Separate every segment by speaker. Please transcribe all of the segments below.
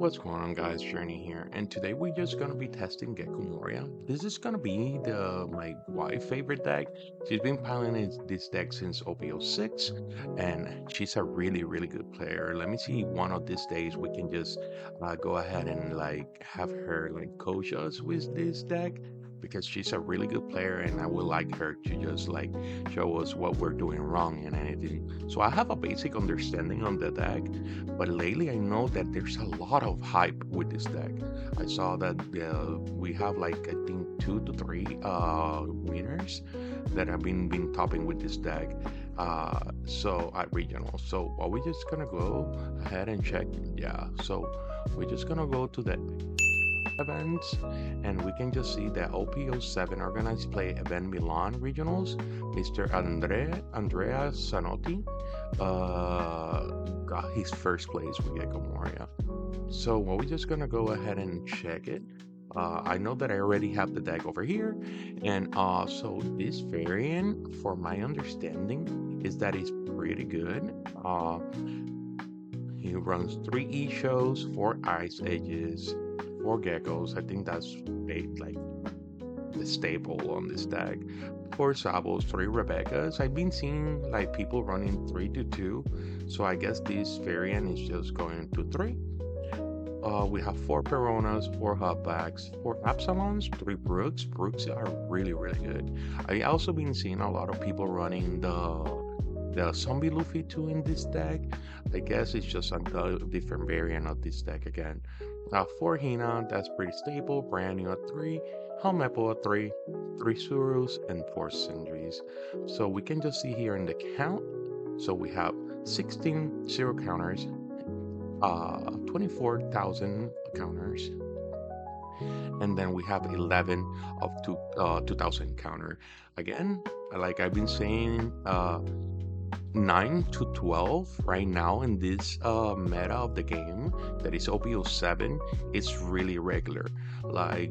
Speaker 1: What's going on, guys? Journey here, and today we're just gonna be testing Gecko Moria. This is gonna be my wife favorite deck. She's been piling in this deck since OPO6, and she's a really good player. Let me see one of these days we can just go ahead and have her coach us with this deck because she's a really good player, and I would like her to just show us what we're doing wrong and anything. So I have a basic understanding on the deck, but lately, I know that there's a lot of hype with this deck. I saw that we have I think 2 to 3 winners that have been topping with this deck. So at regional. So are we just gonna go ahead and check? Yeah. So we're just gonna go to the events, and we can just see that OPO7 organized play event Milan regionals. Mr. Andrea Zanotti got his first place with Gecko Moria. So we're just gonna go ahead and check it. I know that I already have the deck over here, and so this variant, for my understanding, is that it's pretty good. He runs 3 E shows, 4 Ice Edges, 4 Geckos. I think that's the staple on this deck. 4 Sabos, 3 Rebeccas. I've been seeing people running 3 to 2, so I guess this variant is just going to 3. We have 4 Peronas, 4 Hubbacks, 4 Absalons, 3 Brooks. Brooks are really good. I also been seeing a lot of people running the Zombie Luffy too in this deck. I guess it's just a different variant of this deck again. 4 Hina, that's pretty stable. Brand new at 3. Helmepo at 3. 3 Surus, and 4 Sindris. So we can just see here in the count. So we have 16 zero counters, 24,000 counters, and then we have 11 of 2,000 counter. Again, like I've been saying, 9 to 12 right now in this meta of the game, that is OPO7. It's really regular. We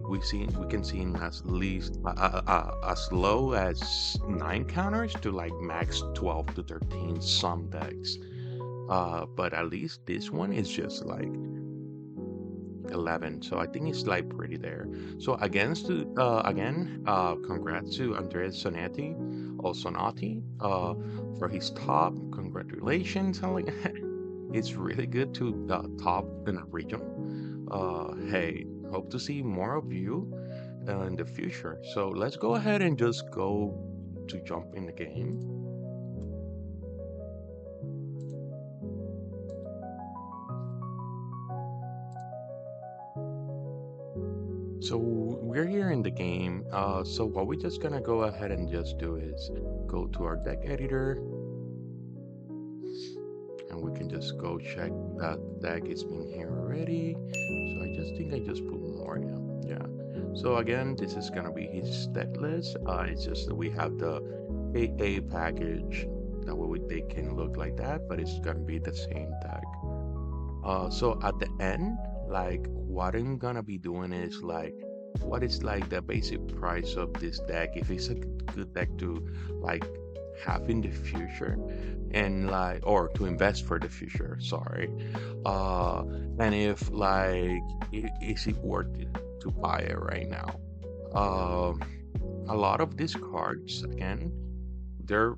Speaker 1: can see in as least as low as 9 counters to max 12 to 13 some decks. But at least this one is just 11, so I think it's pretty there. So congrats to Andrea Sonetti or Sonotti for his top. Congratulations. It's really good to top in a region. Hey, hope to see more of you in the future. So let's go ahead and just go to jump in the game. So we're here in the game. So what we're just gonna go ahead and just do is go to our deck editor, and we can just go check that deck is been here already. So I just think I just put Moria. Yeah. So again, this is gonna be his deck list. It's just that we have the AA package. That way they can look like that, but it's gonna be the same deck. So at the end, what I'm gonna be doing is what is the basic price of this deck, if it's a good deck to have in the future, and or to invest for the future, sorry. And if is it worth it to buy it right now. A lot of these cards, again, they're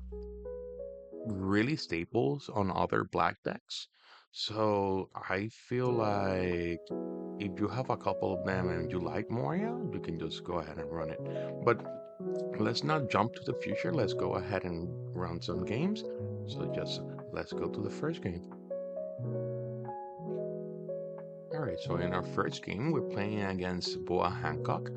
Speaker 1: really staples on other black decks. So I feel like if you have a couple of them and you like Moria, you can just go ahead and run it. But let's not jump to the future. Let's go ahead and run some games. So just let's go to the first game. Alright, so in our first game, we're playing against Boa Hancock.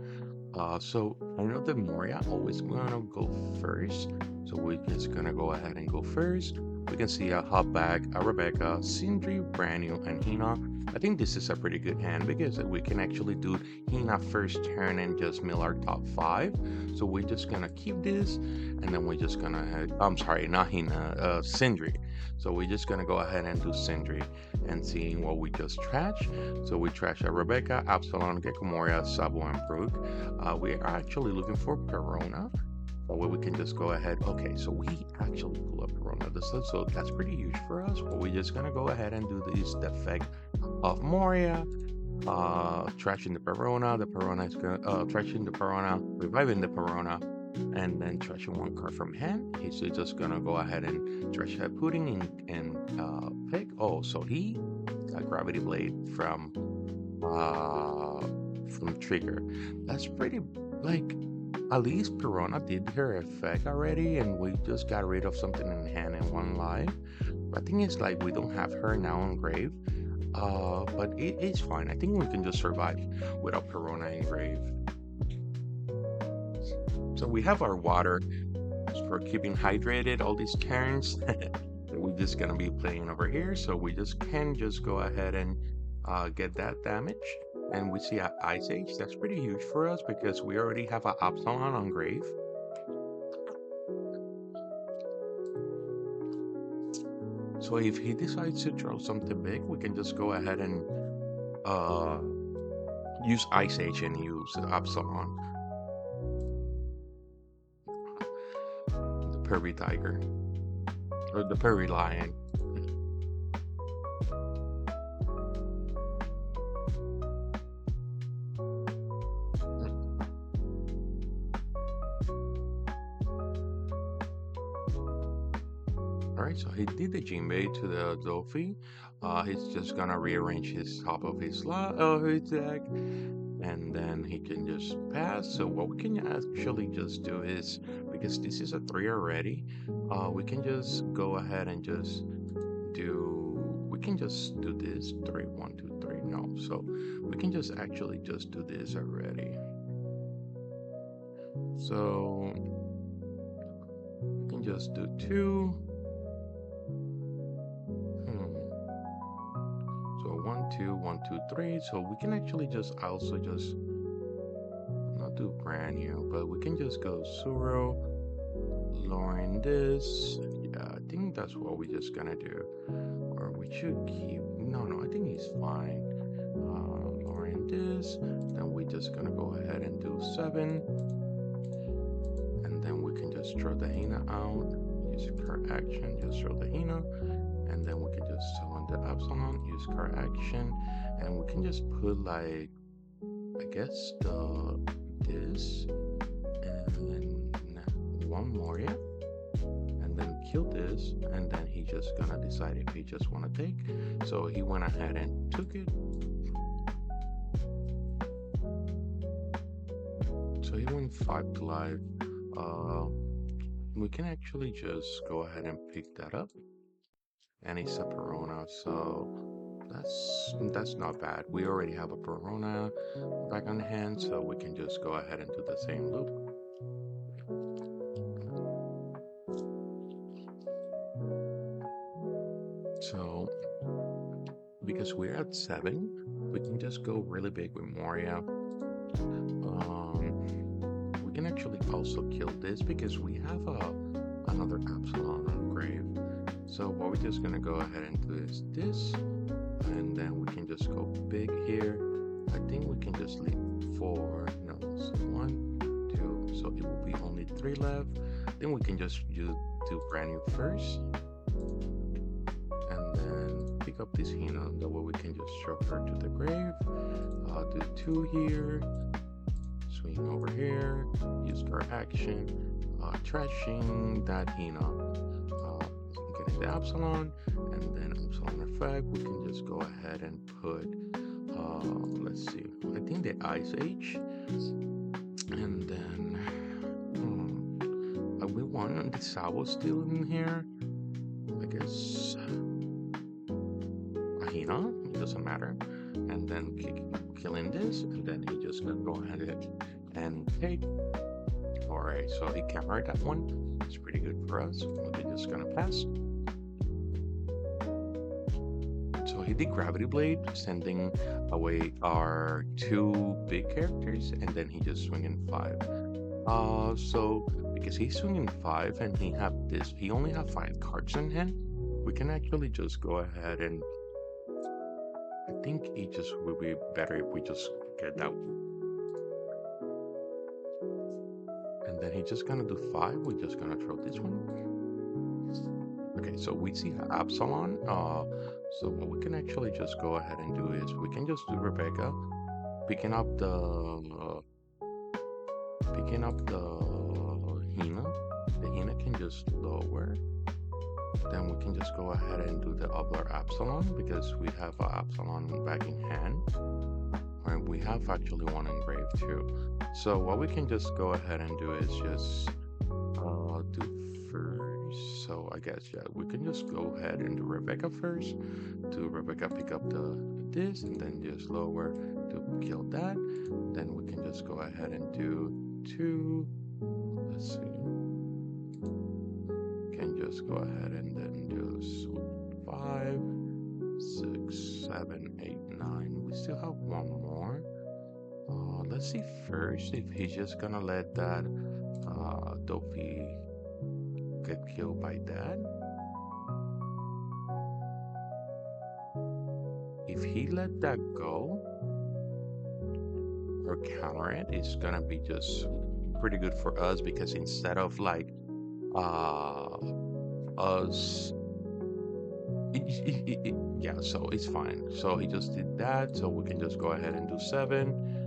Speaker 1: So I know that Moria always gonna go first. So we're just gonna go ahead and go first. We can see a Hubback, a Rebecca, Sindri, brand new, and Hina. I think this is a pretty good hand because we can actually do Hina first turn and just mill our top 5. So we're just gonna keep this, and then we're just gonna I'm sorry, not Hina, Sindri. So we're just gonna go ahead and do Sindri and seeing what we just trash. So we trash a Rebecca, Absalon, Gecko Moria, Sabo, and Brook. We are actually looking for Perona. Where we can just go ahead. Okay, so we actually pull up Perona. So that's pretty huge for us. But we're just gonna go ahead and do this defect of Moria, trashing the Perona is gonna trashing the Perona, reviving the Perona, and then trashing one card from hand. He's just gonna go ahead and trash that pudding and pick. Oh, so he got Gravity Blade from Trigger. That's pretty like at least Perona did her effect already, and we just got rid of something in hand and one life. But I think it's like we don't have her now on grave. But it's fine. I think we can just survive without Perona in grave. So we have our water for keeping hydrated all these turns. We're just gonna be playing over here, so we just can just go ahead and get that damage. And we see a Ice Age. That's pretty huge for us because we already have a Absalon on grave. So if he decides to draw something big, we can just go ahead and uh, use Ice Age and use Absalon, the Prairie Tiger, or the Prairie Lion. Alright, so he did the Jinbei to the Dofi. He's just gonna rearrange his top of his deck, and then he can just pass. So what we can actually just do is, because this is a 3 already, we can just go ahead and just we can just do this 3, 1, 2, 3. No, so we can just actually just do this already. So we can just do 2. So 1, 2, 1, 2, 3. So we can actually just also just not do brand new, but we can just go Suro, lowering this. Yeah, I think that's what we're just gonna do. Or we should keep. No, I think he's fine. Lowering this. Then we're just gonna go ahead and do 7. And then we can just throw the Hina out. Use card action, just throw the Hina. And then we can just summon the Absalon, use card action, and we can just put like, I guess this, and then one Moria, and then kill this, and then he just gonna decide if he just wanna take. So he went ahead and took it. So he went 5 to life. We can actually just go ahead and pick that up. And it's a Perona, so that's not bad. We already have a Perona back on hand, so we can just go ahead and do the same loop. So because we're at 7, we can just go really big with Moria. We can actually also kill this because we have another Absalon on grave. So what we're just gonna go ahead and do is this, and then we can just go big here. I think we can just leave 4, no, so 1, 2, so it will be only 3 left. Then we can just do brand new first, and then pick up this Hina, that way we can just throw her to the grave. Do 2 here, swing over here, use card action, trashing that Hina. Getting the Absalon, and then Absalon effect, we can just go ahead and put, let's see, I think the Ice Age, and then, we want the Sabo still in here, I guess, Ahina, it doesn't matter, and then killing this, and then he just gonna go ahead and take. Alright, so he cambered that one. It's pretty good for us. We're just gonna pass. So he did Gravity Blade, sending away our 2 big characters, and then he just swinging 5. So because he's swinging 5 and he only have 5 cards in hand, we can actually just go ahead and I think it just will be better if we just get that. And then he's just gonna do 5. We're just gonna throw this one. Okay, so we see Absalon. So what we can actually just go ahead and do is we can just do Rebecca picking up the Hina. The Hina can just lower. Then we can just go ahead and do the Obler Absalon because we have Absalon back in hand. And we have actually one engraved too. So what we can just go ahead and do is just do first. So I guess yeah, we can just go ahead and do Rebecca first. Do Rebecca pick up the this and then just lower to kill that. Then we can just go ahead and do two. Let's see. Can just go ahead and then do 5, 6, 7, 8, 9. We still have one more. Let's see first if he's just gonna let that Dofi get killed by that. If he let that go or counter it, it's gonna be just pretty good for us because instead of like uh us yeah, so it's fine. So he just did that, so we can just go ahead and do 7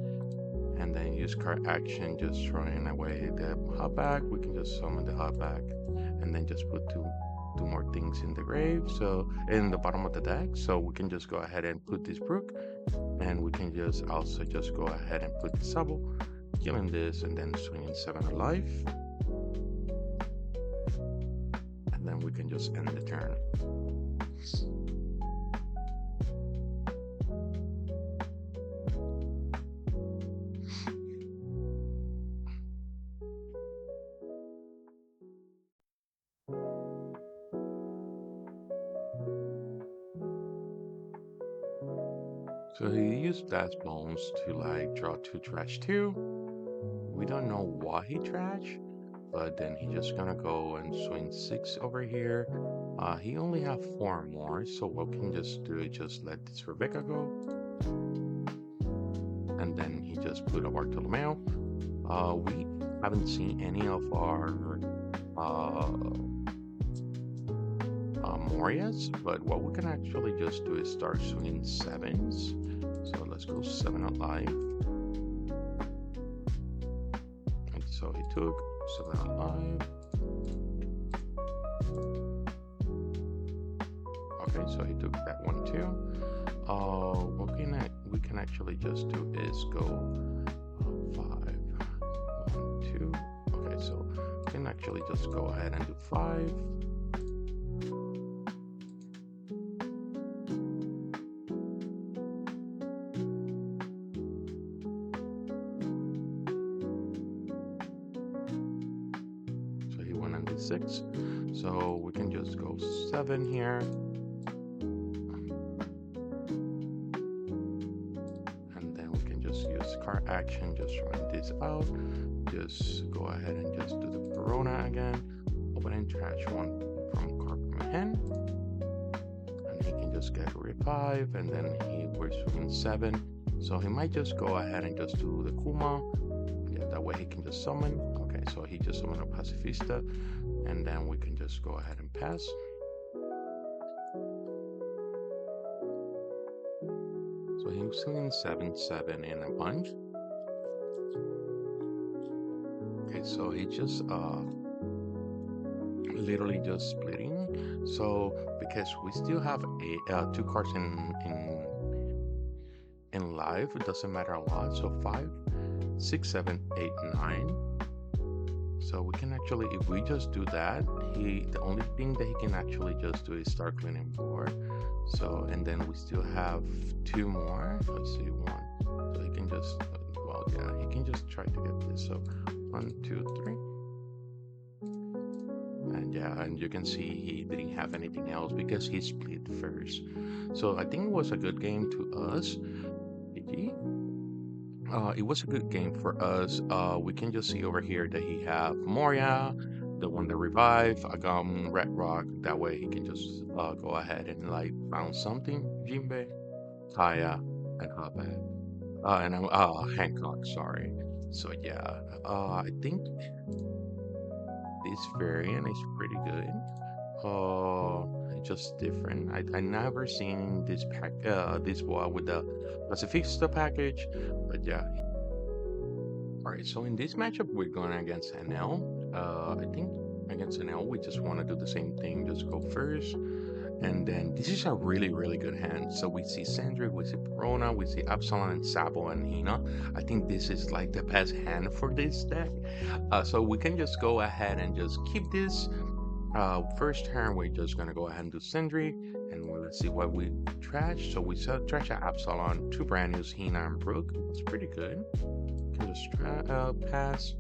Speaker 1: and then use card action, just throwing away the hotback. We can just summon the hotback and then just put two more things in the grave, so in the bottom of the deck. So we can just go ahead and put this brook, and we can just also just go ahead and put the sable, killing this, and then swinging 7 alive, and then we can just end the turn. So he used Dad's Bones to like draw 2 trash 2. We don't know why he trash, but then he just gonna go and swing 6 over here. He only have 4 more, so what we can just do is just let this Rebecca go. And then he just put a Bartolomeo. We haven't seen any of our Morias, but what we can actually just do is start swinging 7s. So let's go 7 alive. And so he took 7 alive. Okay, so he took that one too. What we can actually just do is go 5, 1, 2. Okay, so we can actually just go ahead and do 5. So he went on the 6. So we can just go 7 here. Card action, just run this out. Just go ahead and just do the Verona again. Open and trash 1 from card from hand. And he can just get revive, and then he was swinging 7. So he might just go ahead and just do the Kuma. Yeah, that way he can just summon. Okay, so he just summoned a Pacifista, and then we can just go ahead and pass. So he was swinging 7/7 in a bunch. Okay, so he just literally just splitting. So because we still have 2 cards in live, it doesn't matter a lot. So 5, 6, 7, 8, 9. So we can actually, if we just do that, the only thing that he can actually just do is start cleaning board. So, and then we still have 2 more. Let's see, 1. So he can just, well, yeah, he can just try to get this. So 1, 2, 3. And yeah, and you can see he didn't have anything else because he split first. So I think it was a good game to us. It was a good game for us. We can just see over here that he have Moria, the one that revive, Agam, Red Rock. That way he can just go ahead and like bounce something. Jinbe, Kaya, and Habad. And Hancock, sorry. So yeah, I think this variant is pretty good. just different. I never seen this pack this wall with the Pacifista package, but yeah. All right, so in this matchup we're going against NL. I think against NL we just want to do the same thing, just go first. And then this is a really, really good hand. So we see Sandri, we see Perona, we see Absalon and Sabo and Hina. I think this is like the best hand for this deck. So we can just go ahead and just keep this. First turn, we're just gonna go ahead and do Sindri, and we'll see what we trash. So we saw trash at Absalon, two brand news, Hina and Brook. It's pretty good. Can just pass.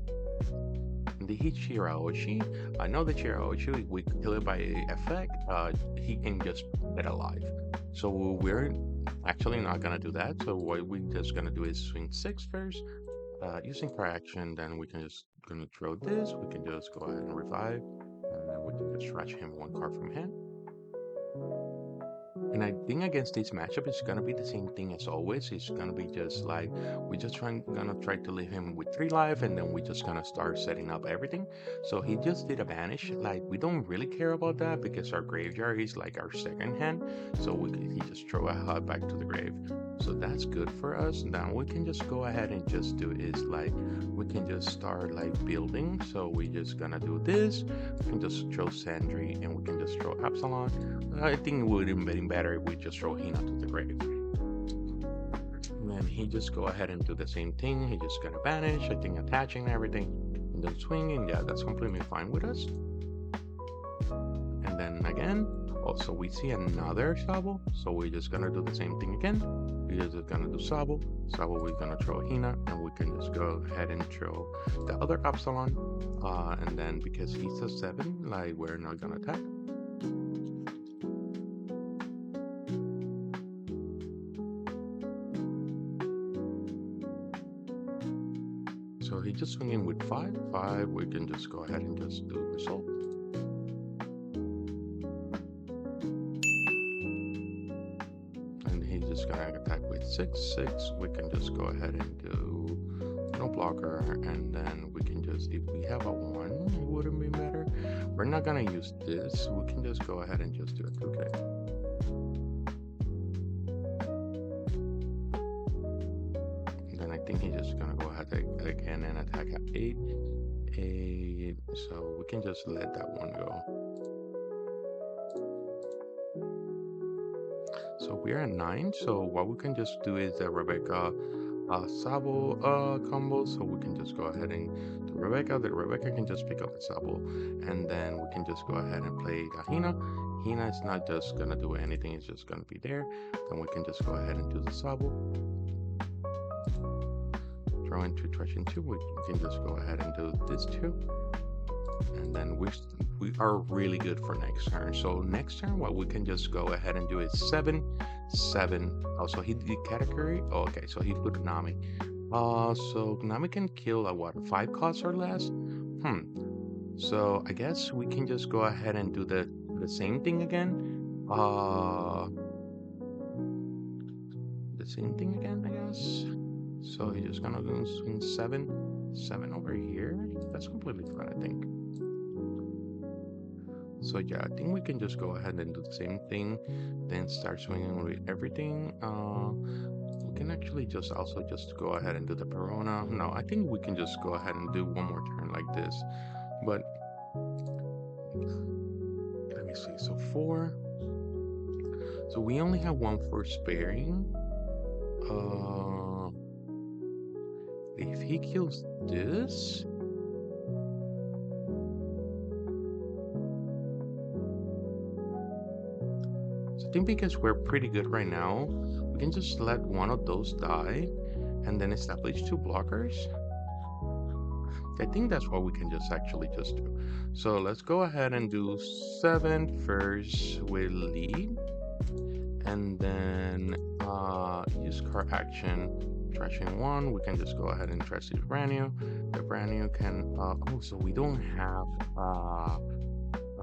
Speaker 1: The hit Shiraoshi. I know the Shiraoshi, we kill it by effect, he can just get alive. So we're actually not gonna do that. So what we're just gonna do is swing 6 first, using per action, then we can just gonna throw this, we can just go ahead and revive, and then we can just scratch him 1 card from hand. And I think against this matchup, it's gonna be the same thing as always. It's gonna be just like gonna try to leave him with 3 life, and then we just gonna start setting up everything. So he just did a banish. Like we don't really care about that because our graveyard is like our second hand. So he just throw a hut back to the grave. So that's good for us. Now we can just go ahead and just do is like we can just start like building. So we just gonna do this. We can just throw Sandri, and we can just throw Absalon. I think it would have been better if we just throw Hina to the grave. And then he just go ahead and do the same thing. He just gonna vanish, I think attaching everything, and then swinging. Yeah, that's completely fine with us. And then again, also we see another Sabo, so we're just gonna do the same thing again. We're just gonna do Sabo. Sabo, we're gonna throw Hina, and we can just go ahead and throw the other Absalon. And then because he's a 7, like we're not gonna attack. So he just swinging with 5. 5, we can just go ahead and just do result. And he's just gonna attack with 6. 6, we can just go ahead and do no blocker, and then we can just, if we have a 1, it wouldn't be better. We're not gonna use this, we can just go ahead and just do it. Okay. I think he's just gonna go ahead again and attack at 8. 8, so we can just let that one go. So we're at 9, so what we can just do is the Rebecca Sabo combo, so we can just go ahead and do Rebecca. The Rebecca can just pick up the Sabo, and then we can just go ahead and play the Hina. Hina is not just gonna do anything, it's just gonna be there. Then we can just go ahead and do the Sabo. Throw into trash into, we can just go ahead and do this too. And then we are really good for next turn. So next turn, what we can just go ahead and do is 7, 7. Also, he did category. Oh, okay, so he put Nami. So Nami can kill a what, 5 costs or less? So I guess we can just go ahead and do the same thing again. The same thing again, I guess. So he's just gonna go swing 7, 7 over here. That's completely fine, I think. So yeah, I think we can just go ahead and do the same thing, then start swinging with everything. We can actually just also just go ahead and do the Perona. No, I think we can just go ahead and do one more turn like this. But let me see. So 4. So we only have 1 for sparing. If he kills this, so I think because we're pretty good right now, we can just let one of those die and then establish 2 blockers. I think that's what we can just actually just do. So let's go ahead and do 7 first with lead, and then use card action. Trashing 1, we can just go ahead and trash this brand new. The brand new can oh, so we don't have a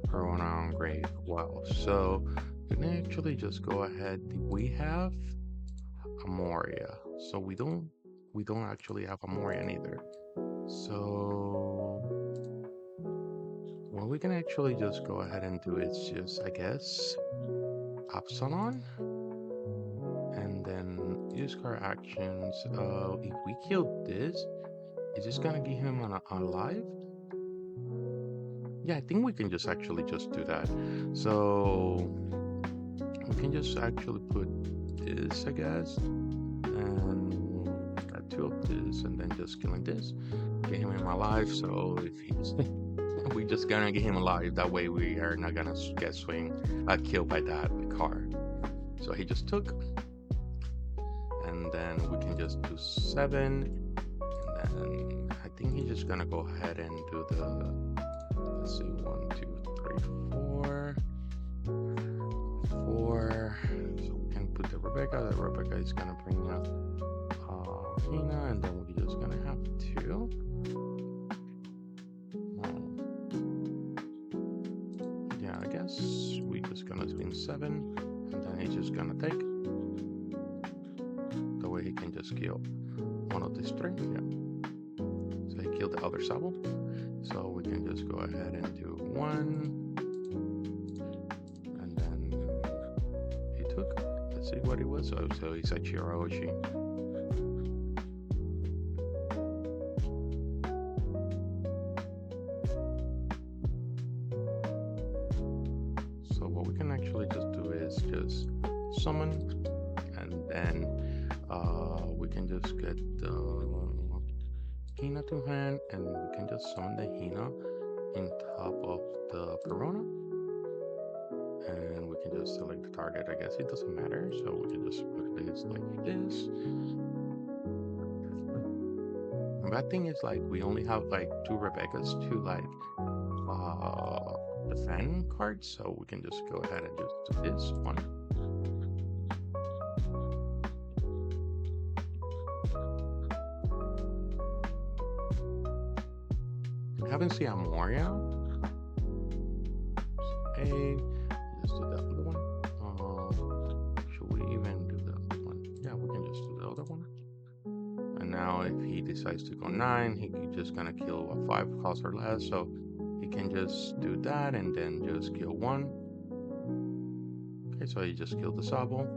Speaker 1: Perona on grave. Wow, so we can actually just go ahead. We have a Moria, so we don't actually have a Moria either. So what we can actually just go ahead and do it. It's just, I guess, Absalon. And then use card actions. If we kill this, is this gonna give him an alive? Yeah, I think we can just actually just do that. So we can just actually put this, I guess, and got two of this, and then just killing this, get him in my life. So if he's, we just gonna get him alive. That way we are not gonna get killed by that card. So he just took, and then we can just do 7, and then I think he's just gonna go ahead and do the. Let's see, 1, 2, 3, 4. 4. So we can put the Rebecca. The Rebecca is gonna bring up Hina, and then we're just gonna have 2. Yeah, I guess we're just gonna spin 7, and then he's just gonna take. The way he can just kill one of these 3. Yeah. So he killed the other Sabo. So we can just go ahead and do 1, and then he took. Let's see what it was. So he's a Chiraoshi. So what we can actually just do is just summon, and then we can just get the Hina to hand, and we can just summon the Hina in top of the Perona, and we can just select the target. I guess it doesn't matter, so we can just put this like this. The bad thing is, like, we only have like 2 Rebeccas to like defend cards, so we can just go ahead and just do this one. Haven't seen a Moria. Hey, let's do that other one. Should we even do the other one? Yeah, we can just do the other one. And now if he decides to go 9, he's just gonna kill a 5 cost or less. So he can just do that and then just kill 1. Okay, so he just killed the Sabo.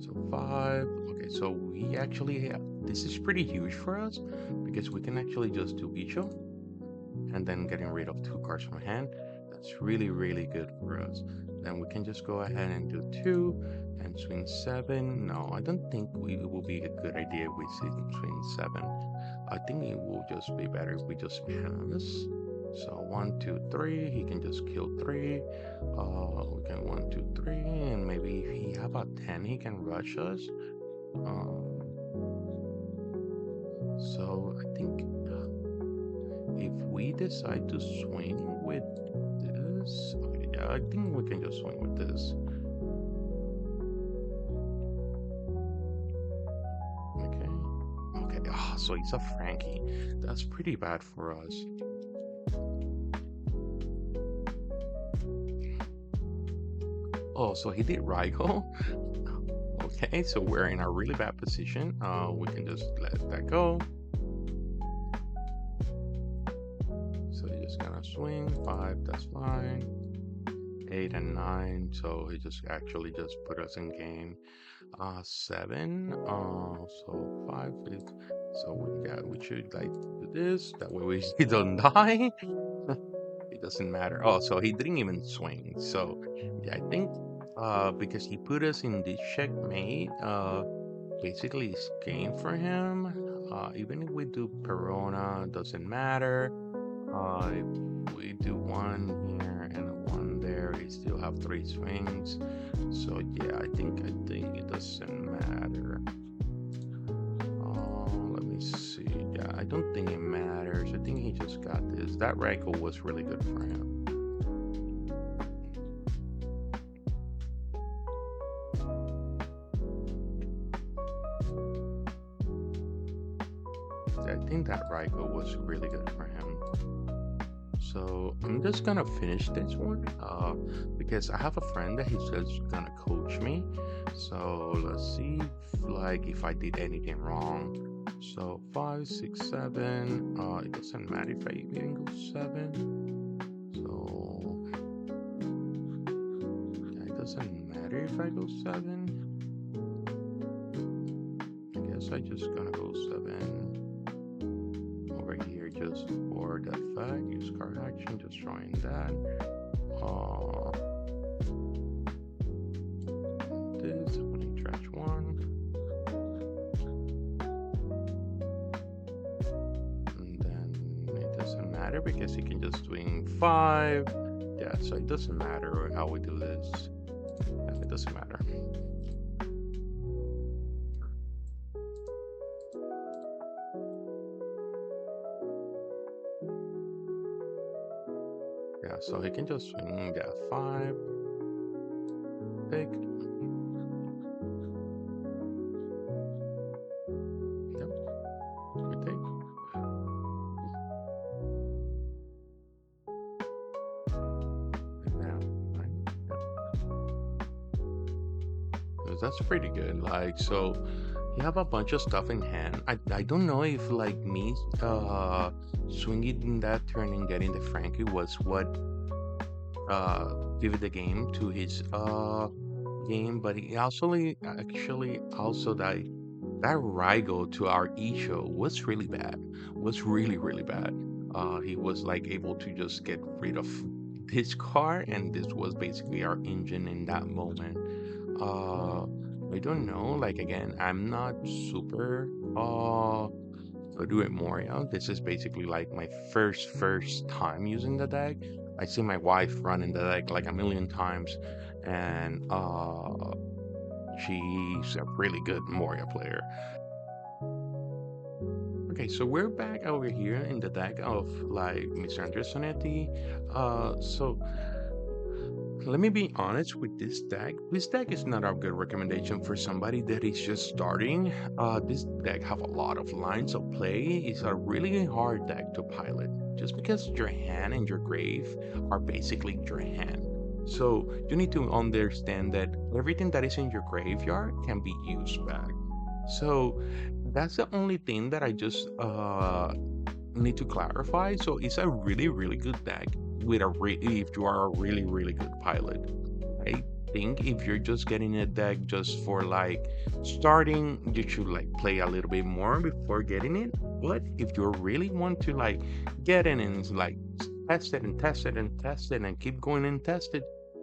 Speaker 1: So 5. Okay, so we actually this is pretty huge for us because we can actually just do Icho and then getting rid of 2 cards from hand. That's really, really good for us. Then we can just go ahead and do 2 and swing 7. No, I don't think it will be a good idea if we swing 7. I think it will just be better if we just pass. So 1, 2, 3. He can just kill 3. We can 1, 2, 3, and maybe if he have a 10, he can rush us. So I think if we decide to swing with this, okay, yeah, I think we can just swing with this. Okay. Oh, so it's a Frankie. That's pretty bad for us. Oh, so he did Raigo. Okay, so we're in a really bad position. We can just let that go. So he's just gonna swing 5, that's fine. 8 and 9, so he just actually just put us in game. 7, so 5 is, so we should like do this, that way we don't die. It doesn't matter. Oh, so he didn't even swing. So yeah, I think because he put us in this checkmate, basically it's game for him. Even if we do Perona, doesn't matter. If we do 1 here and 1 there, we still have 3 swings. So yeah, I think it doesn't matter. Let me see. Yeah, I don't think it matters. I think he just got this. That Raikou was really good for him. I think that Raikou was really good for him. So I'm just gonna finish this one because I have a friend that he's just gonna coach me. So let's see if I did anything wrong. So 5, 6, 7. It doesn't matter if I even go 7. So better if I go 7? I guess I just gonna go 7 over here just for the fact. Use card action, just drawing that. Uh, this, opening trash 1. And then it doesn't matter because he can just swing 5. Yeah, so it doesn't matter how we do this. Yeah, it doesn't matter. Yeah, so he can just swing that 5. Take. Yep, we take. And now, that's pretty good. Like, so you have a bunch of stuff in hand. I don't know if like me swinging in that turn and getting the Frankie was what give the game to his game, but he also actually also that Rygo to our Isho was really bad. Was really bad. He was like able to just get rid of this car, and this was basically our engine in that moment. Uh, I don't know. Like again, I'm not super do it Moria. This is basically like my first time using the deck. I see my wife running the deck like a million times, and she's a really good Moria player. Okay, so we're back over here in the deck of like Mr. Andrea Zanotti. So let me be honest with this deck. This deck is not a good recommendation for somebody that is just starting. This deck have a lot of lines of play. It's a really hard deck to pilot, just because your hand and your grave are basically your hand. So you need to understand that everything that is in your graveyard can be used back. So that's the only thing that I just need to clarify. So it's a really good deck with if you are a really good pilot. I think if you're just getting a deck just for like starting, you should like play a little bit more before getting it. But if you really want to like get in and like test it and test it and test it and keep going and test it,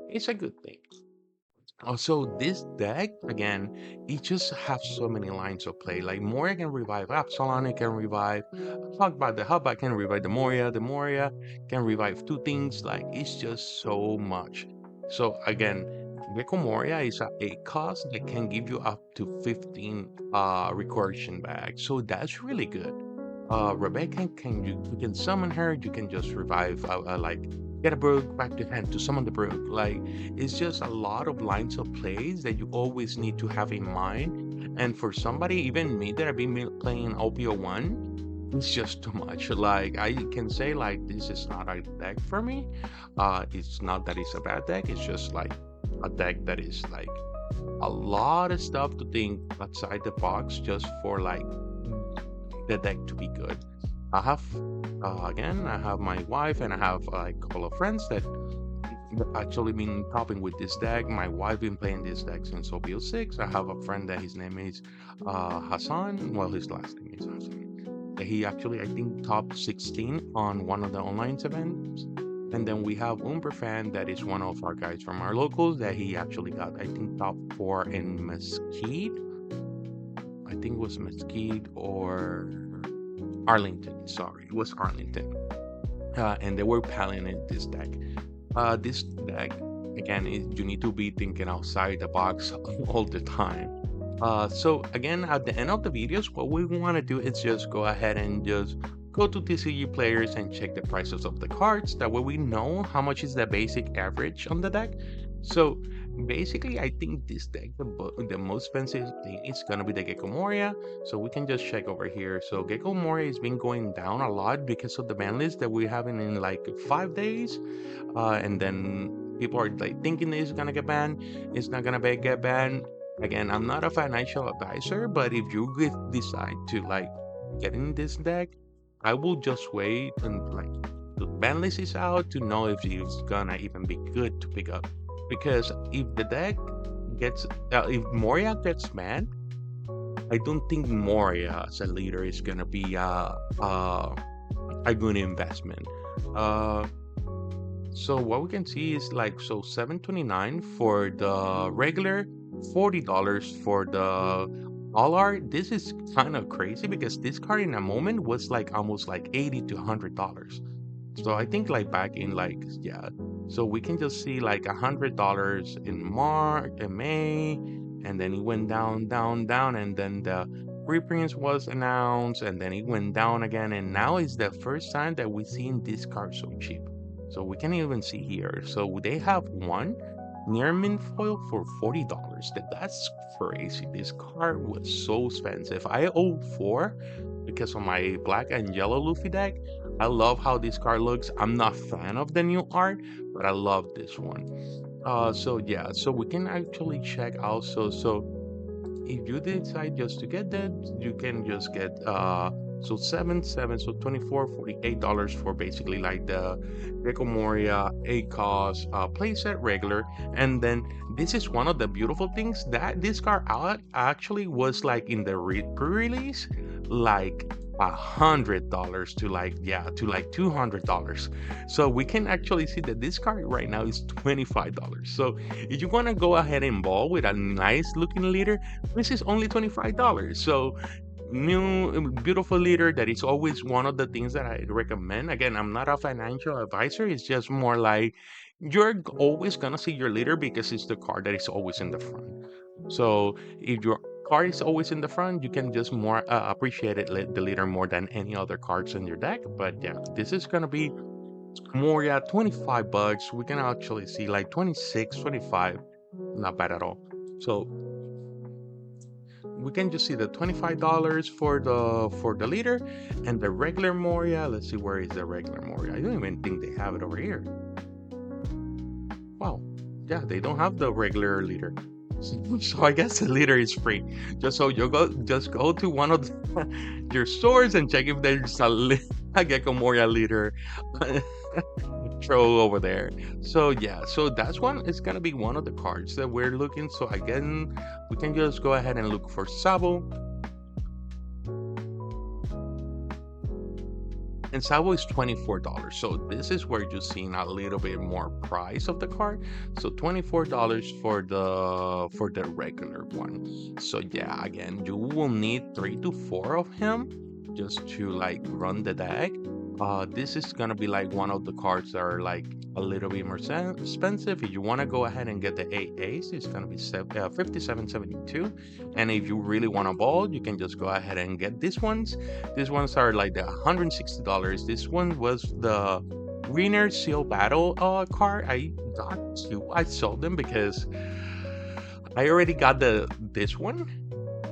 Speaker 1: it's a good thing. Also, this deck, again, it just has so many lines of play. Like Moria can revive Absalon, it can revive Hogback can revive the Moria can revive two things. Like it's just so much. So again, Gecko Moria is a cost that can give you up to 15 recursion back. So that's really good. Rebecca you can summon her, you can just revive like get a brook back to hand to summon the brook. Like it's just a lot of lines of plays that you always need to have in mind. And for somebody, even me that I've been playing OPO1, it's just too much. Like I can say like this is not a deck for me. It's not that it's a bad deck, it's just like a deck that is like a lot of stuff to think outside the box just for like the deck to be good. I have again, I have my wife and I have like a couple of friends that actually been topping with this deck. My wife been playing this deck since OPO6. I have a friend that his name is Hassan. Well, his last name is Hassan. He actually, I think, top 16 on one of the online events. And then we have Umberfan, that is one of our guys from our locals, that he actually got, I think, top 4 in Mesquite. I think it was Mesquite or Arlington. Sorry, it was Arlington. And they were piling in this deck. This deck, again, you need to be thinking outside the box all the time. So again, at the end of the videos, what we want to do is just go ahead and just go to TCG players and check the prices of the cards. That way we know how much is the basic average on the deck. So basically, I think this deck, the most expensive thing is gonna be the Gecko Moria. So we can just check over here. So Gecko Moria has been going down a lot because of the ban list that we're having in like 5 days. And then people are like thinking it's gonna get banned. It's not gonna get banned. Again, I'm not a financial advisor, but if you decide to like get in this deck, I will just wait and like the ban list is out to know if it's gonna even be good to pick up. Because if the deck gets if Moria gets mad, I don't think Moria as a leader is gonna be a good investment. Uh, so what we can see is like so 729 for the regular, $40 for the all art. This is kind of crazy because this card in a moment was like almost like 80 to $100. So I think like back in like yeah, so we can just see like $100 in March and May, and then it went down, down, down, and then the reprints was announced, and then it went down again, and now is the first time that we seen this card so cheap. So we can even see here. So they have one near mint foil for $40. That's crazy. This card was so expensive. I owe four because of my black and yellow Luffy deck. I love how this card looks. I'm not a fan of the new art, but I love this one. So yeah, so we can actually check also. So if you decide just to get that, you can just get so seven, so 24, $48 for basically like the Gecko Moria, ACOS, playset regular. And then this is one of the beautiful things that this card out actually was like in the pre-release, like $100 to like yeah to like $200. So we can actually see that this card right now is $25. So if you want to go ahead and ball with a nice looking leader, this is only $25. So new beautiful leader, that is always one of the things that I recommend. Again, I'm not a financial advisor. It's just more like always gonna see your leader because it's the card that is always in the front. So if your card is always in the front, you can just more appreciate the leader more than any other cards in your deck. But yeah, this is gonna be Moria, $25. We can actually see like 26, 25, not bad at all. So we can just see the $25 for the leader and the regular Moria. Let's see, where is the regular Moria? I don't even think they have it over here. Wow. Yeah, they don't have the regular leader. So I guess the leader is free. Just so you just go to one of your stores and check if there's a Gecko Moria leader throw over there. So yeah, so that's one. It's gonna be one of the cards that we're looking. So again, we can just go ahead and look for Sabo. And Sabo is $24. So this is where you're seeing a little bit more price of the card. So $24 for the regular one. So yeah, again, you will need 3 to 4 of him just to like run the deck. This is gonna be like one of the cards that are like a little bit more expensive. If you want to go ahead and get the 8 ace, it's gonna be 57.72. And if you really want to ball, you can just go ahead and get these ones. These ones are like the $160. This one was the Winner Seal Battle card. I got two. I sold them because I already got this one,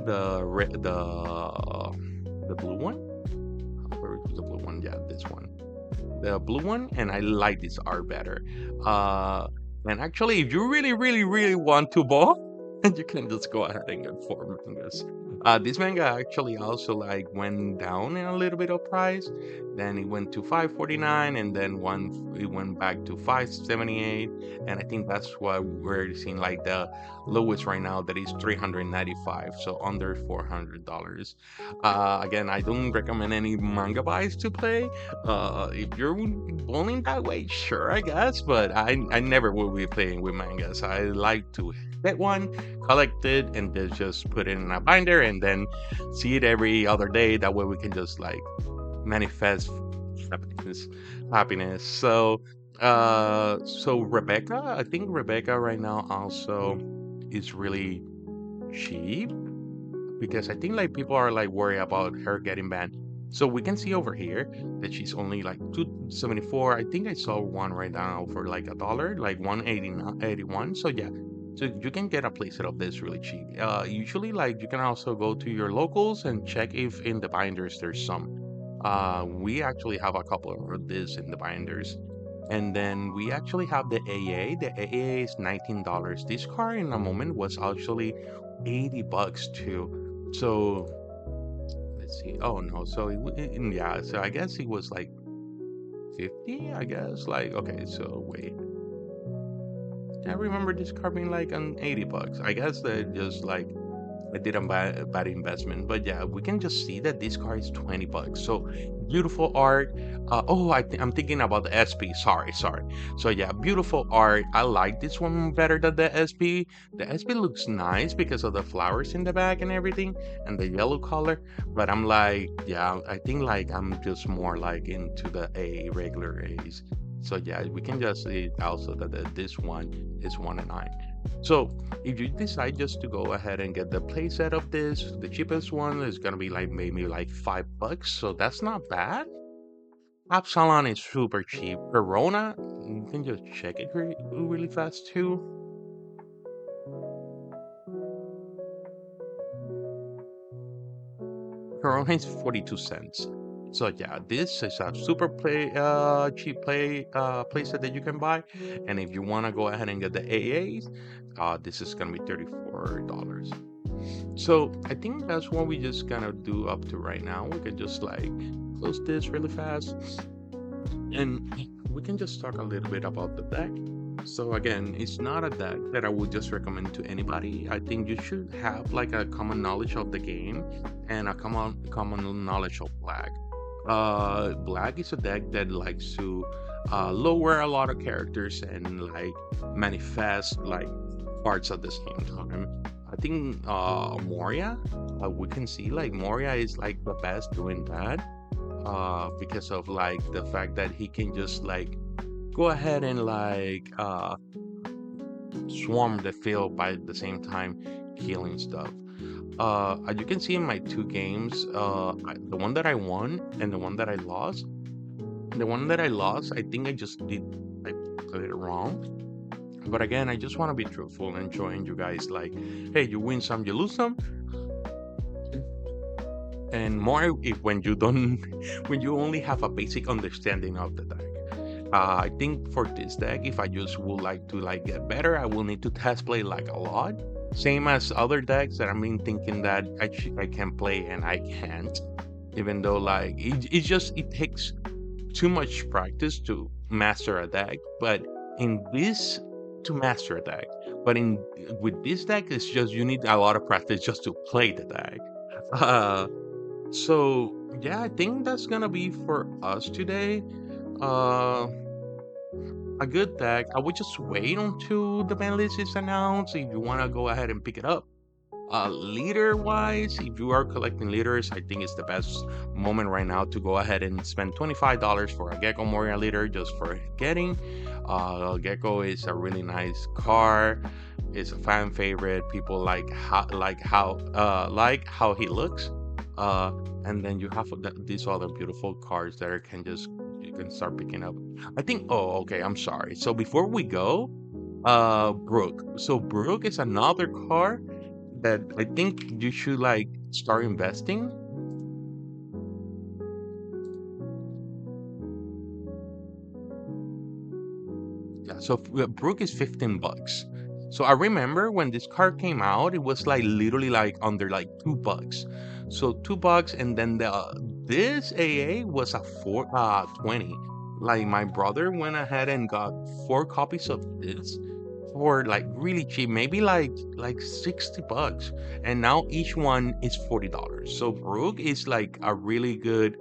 Speaker 1: the blue one. Where is the blue one? Yeah, this one, the blue one, and I like this art better. And actually, if you really, really, really want to ball, you can just go ahead and get four mangas. This manga actually also like went down in a little bit of price. Then it went to 549, and then it went back to 578. And I think that's what we're seeing like the lowest right now, that is 395, so under $400. Again, I don't recommend any manga buys to play. If you're bowling that way, sure, I guess, but I never will be playing with mangas. I like to get one, collect it, and then just put it in a binder and then see it every other day. That way we can just like manifest happiness. Happiness. So Rebecca, I think Rebecca right now also is really cheap because I think like people are like worried about her getting banned. So we can see over here that she's only like 274. I think I saw one right now for like $1, like 189.81. So yeah, so you can get a playset of this really cheap. Usually like you can also go to your locals and check if in the binders there's some. We actually have a couple of this in the binders. And then we actually have the AA. The AA is $19. This car in a moment was actually $80 too. So let's see. Oh no. So yeah. So I guess it was like 50. I guess like okay. So wait. I remember this card being like on $80. I guess that just like I did a bad investment. But yeah, we can just see that this car is $20. So beautiful art. Oh, I'm thinking about the SP. Sorry. So yeah, beautiful art. I like this one better than the SP. The SP looks nice because of the flowers in the back and everything and the yellow color. But I'm like, yeah, I think like I'm just more like into the A regular A's. So yeah, we can just see also that this one is 1 and 9. So if you decide just to go ahead and get the playset of this, the cheapest one is gonna be like maybe like $5, so that's not bad. Absalon is super cheap. Corona, you can just check it really fast too. Corona is 42 cents. So yeah, this is a super cheap playset that you can buy. And if you wanna go ahead and get the AAs, this is gonna be $34. So I think that's what we just gonna do up to right now. We can just like close this really fast and we can just talk a little bit about the deck. So again, it's not a deck that I would just recommend to anybody. I think you should have like a common knowledge of the game and a common knowledge of black. Black is a deck that likes to lower a lot of characters and like manifest like parts at the same time. I think Moria, we can see like Moria is like the best doing that because of like the fact that he can just like go ahead and like swarm the field by the same time killing stuff. As you can see in my two games, the one that I won and the one that I lost. The one that I lost, I think I played it wrong. But again, I just want to be truthful and showing you guys like, hey, you win some, you lose some, and more if when you don't, when you only have a basic understanding of the deck. I think for this deck, if I just would like to like get better, I will need to test play like a lot. Same as other decks that I've been thinking that I can play and I can't. Even though like it takes too much practice to master a deck, but in this to master a deck. But in with this deck, it's just you need a lot of practice just to play the deck. Uh, so yeah, I think that's gonna be for us today. Uh, a good deck. I would just wait until the ban list is announced if you wanna go ahead and pick it up. Leader wise, if you are collecting leaders, I think it's the best moment right now to go ahead and spend $25 for a Gecko Moria leader just for getting. Gecko is a really nice car. It's a fan favorite. People like how he looks. Uh, and then you have these other beautiful cars that can just you can start picking up. I think. Oh, okay. I'm sorry. So before we go, Brook. So Brook is another car that I think you should like start investing. Yeah, so Brook is $15. So I remember when this car came out, it was like literally like under like $2. So $2, and then this AA was a 20. Like my brother went ahead and got 4 copies of this for like really cheap, maybe like $60, and now each one is $40. So Brook is like a really good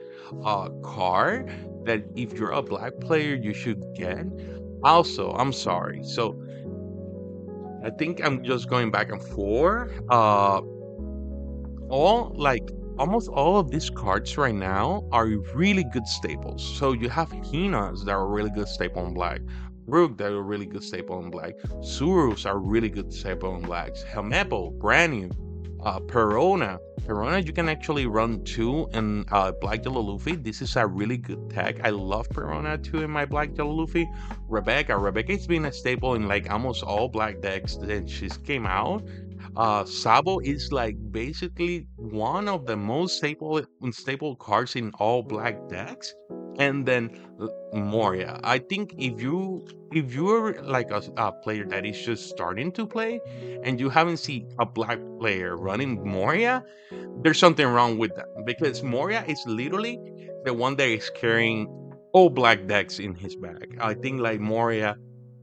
Speaker 1: car that if you're a black player you should get. Also, I'm sorry. So I think I'm just going back and forth. All like almost all of these cards right now are really good staples. So you have Hinas that are really good staple in black. Rook that are really good staple in black. Surus are really good staple in blacks. Helmepo, brand new. Perona. Perona you can actually run two in Black Yellow Luffy. This is a really good tech. I love Perona too in my Black Yellow Luffy. Rebecca. Rebecca's been a staple in like almost all black decks since she came out. Sabo is like basically one of the most staple cards in all black decks. And then Moria. I think if you're like a player that is just starting to play and you haven't seen a black player running Moria, there's something wrong with that because Moria is literally the one that is carrying all black decks in his bag. I think like Moria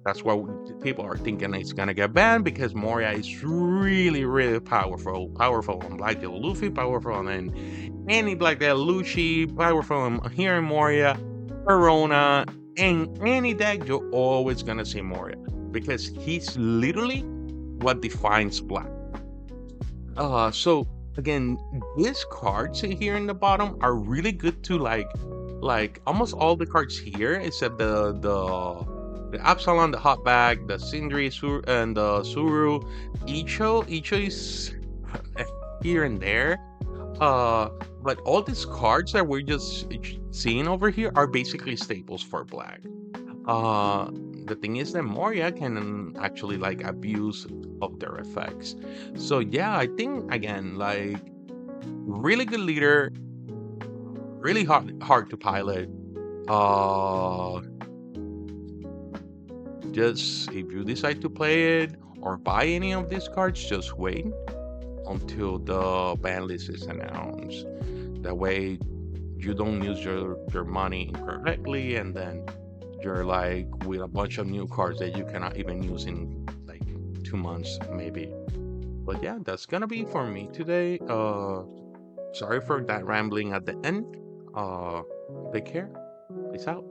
Speaker 1: That's what people are thinking it's gonna get banned because Moria is really, really powerful. Powerful on Black Yellow Luffy, powerful on any Black Yellow Lucci, powerful here in Moria, Corona, and any deck, you're always gonna see Moria because he's literally what defines Black. So again, these cards here in the bottom are really good to like almost all the cards here except the Absalom, the Hot Bag, the Sindri, and the Suru. Icho is here and there. Uh, but all these cards that we're just seeing over here are basically staples for Black. Uh, the thing is that Moria can actually like abuse of their effects. So yeah, I think again, like really good leader, really hard to pilot. Uh, just if you decide to play it or buy any of these cards, just wait until the ban list is announced. That way you don't use your money incorrectly and then you're like with a bunch of new cards that you cannot even use in like 2 months maybe. But yeah, that's gonna be for me today. Sorry for that rambling at the end. uh Take care. Peace out.